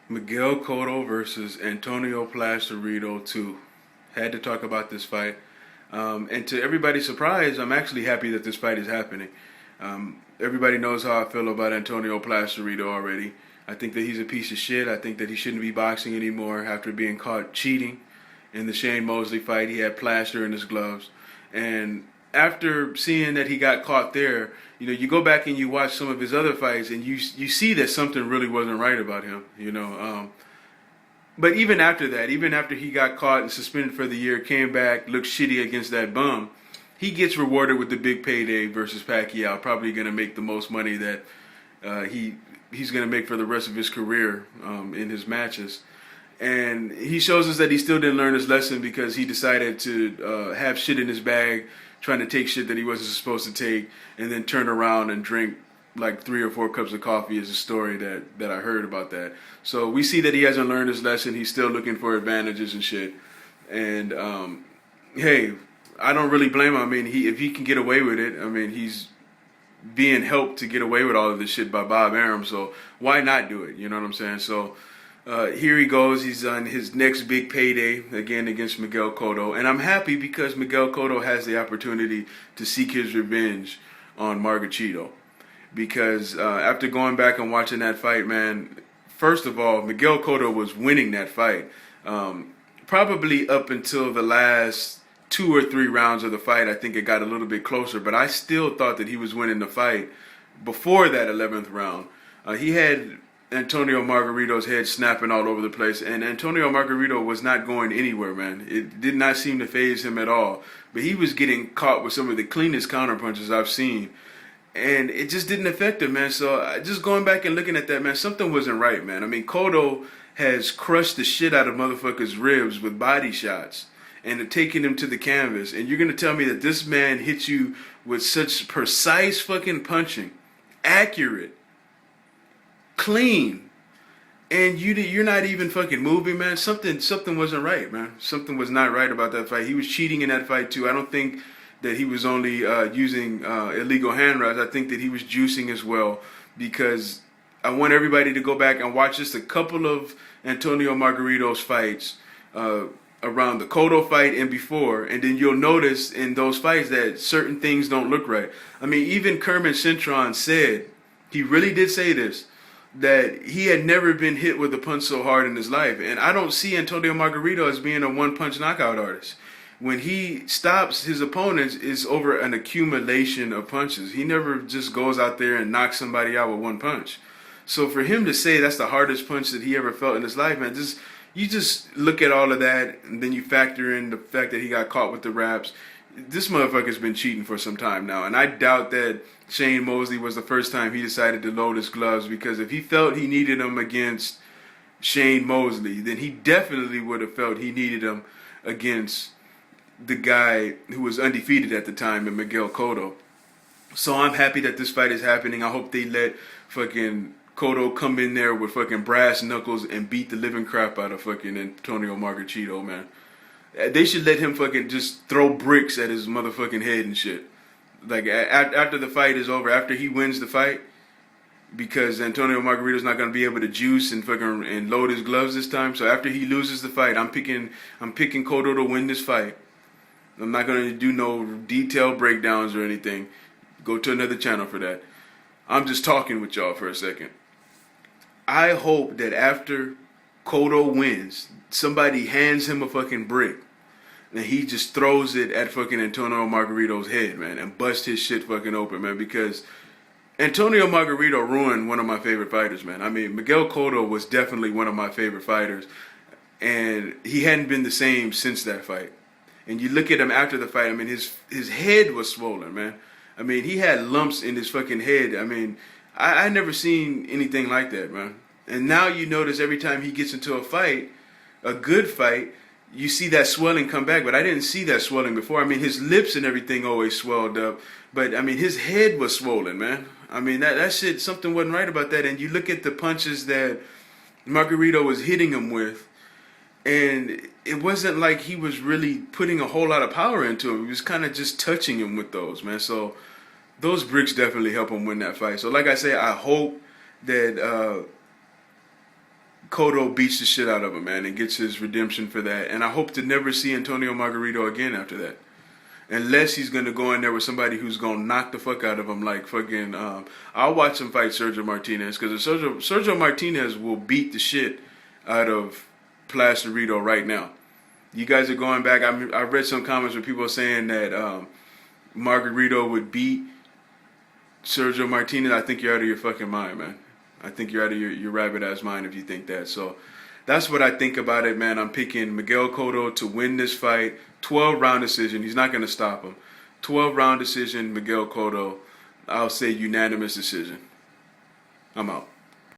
Miguel Cotto versus Antonio Plaster 2. Had to talk about this fight. And to everybody's surprise, I'm actually happy that this fight is happening. Everybody knows how I feel about Antonio Plaster already. I think that he's a piece of shit. I think that he shouldn't be boxing anymore after being caught cheating in the Shane Mosley fight. He had plaster in his gloves. And after seeing that he got caught there, you go back and you watch some of his other fights, and you see that something really wasn't right about him. But even after that, even after he got caught and suspended for the year, came back, looked shitty against that bum, he gets rewarded with the big payday versus Pacquiao. Probably going to make the most money that he's going to make for the rest of his career in his matches. And he shows us that he still didn't learn his lesson because he decided to have shit in his bag, trying to take shit that he wasn't supposed to take, and then turn around and drink like 3 or 4 cups of coffee is a story that I heard about that. So we see that he hasn't learned his lesson. He's still looking for advantages and shit. And hey, I don't really blame him. I mean, if he can get away with it, I mean, he's being helped to get away with all of this shit by Bob Arum. So why not do it? You know what I'm saying? So here he goes. He's on his next big payday again against Miguel Cotto. And I'm happy because Miguel Cotto has the opportunity to seek his revenge on Margarito. Because after going back and watching that fight, man, first of all, Miguel Cotto was winning that fight. Probably up until the last 2 or 3 rounds of the fight, I think it got a little bit closer. But I still thought that he was winning the fight before that 11th round. He had Antonio Margarito's head snapping all over the place. And Antonio Margarito was not going anywhere, man. It did not seem to faze him at all. But he was getting caught with some of the cleanest counterpunches I've seen. And it just didn't affect him, man. So just going back and looking at that, man, something wasn't right, man. I mean, Cotto has crushed the shit out of motherfuckers' ribs with body shots and taking him to the canvas. And you're going to tell me that this man hits you with such precise fucking punching, accurate, clean, and you're not even fucking moving, man. Something wasn't right, man. Something was not right about that fight. He was cheating in that fight, too. I don't think that he was only using illegal hand wraps. I think that he was juicing as well, because I want everybody to go back and watch just a couple of Antonio Margarito's fights around the Cotto fight and before, and then you'll notice in those fights that certain things don't look right. I mean, even Kermit Cintron said, he really did say this, that he had never been hit with a punch so hard in his life. And I don't see Antonio Margarito as being a one-punch knockout artist. When he stops his opponents, it's over an accumulation of punches. He never just goes out there and knocks somebody out with one punch. So for him to say that's the hardest punch that he ever felt in his life, man, you just look at all of that, and then you factor in the fact that he got caught with the wraps. This motherfucker's been cheating for some time now, and I doubt that Shane Mosley was the first time he decided to load his gloves, because if he felt he needed them against Shane Mosley, then he definitely would have felt he needed them against the guy who was undefeated at the time in Miguel Cotto. So I'm happy that this fight is happening. I hope they let fucking Cotto come in there with fucking brass knuckles and beat the living crap out of fucking Antonio Margarito, man. They should let him fucking just throw bricks at his motherfucking head and shit. Like, after the fight is over, after he wins the fight, because Antonio Margarito's not going to be able to juice and fucking and load his gloves this time. So after he loses the fight, I'm picking Cotto to win this fight. I'm not going to do no detailed breakdowns or anything. Go to another channel for that. I'm just talking with y'all for a second. I hope that after Cotto wins, somebody hands him a fucking brick and he just throws it at fucking Antonio Margarito's head, man, and busts his shit fucking open, man, because Antonio Margarito ruined one of my favorite fighters, man. I mean, Miguel Cotto was definitely one of my favorite fighters, and he hadn't been the same since that fight. And you look at him after the fight, I mean, his head was swollen, man. I mean, he had lumps in his fucking head. I mean, I never seen anything like that, man. And now you notice every time he gets into a fight, a good fight, you see that swelling come back. But I didn't see that swelling before. I mean, his lips and everything always swelled up. But, I mean, his head was swollen, man. I mean, that shit, something wasn't right about that. And you look at the punches that Margarito was hitting him with, and it wasn't like he was really putting a whole lot of power into him. He was kind of just touching him with those, man. So those bricks definitely help him win that fight. So like I say, I hope that Cotto beats the shit out of him, man, and gets his redemption for that. And I hope to never see Antonio Margarito again after that. Unless he's going to go in there with somebody who's going to knock the fuck out of him, like fucking. I'll watch him fight Sergio Martinez, because Sergio Martinez will beat the shit out of Plasterito right now. You guys are going back. I read some comments where people are saying that Margarito would beat Sergio Martinez. I think you're out of your fucking mind, man. I think you're out of your rabbit ass mind if you think that. So that's what I think about it, man. I'm picking Miguel Cotto to win this fight. 12-round decision. He's not going to stop him. 12-round decision, Miguel Cotto. I'll say unanimous decision. I'm out.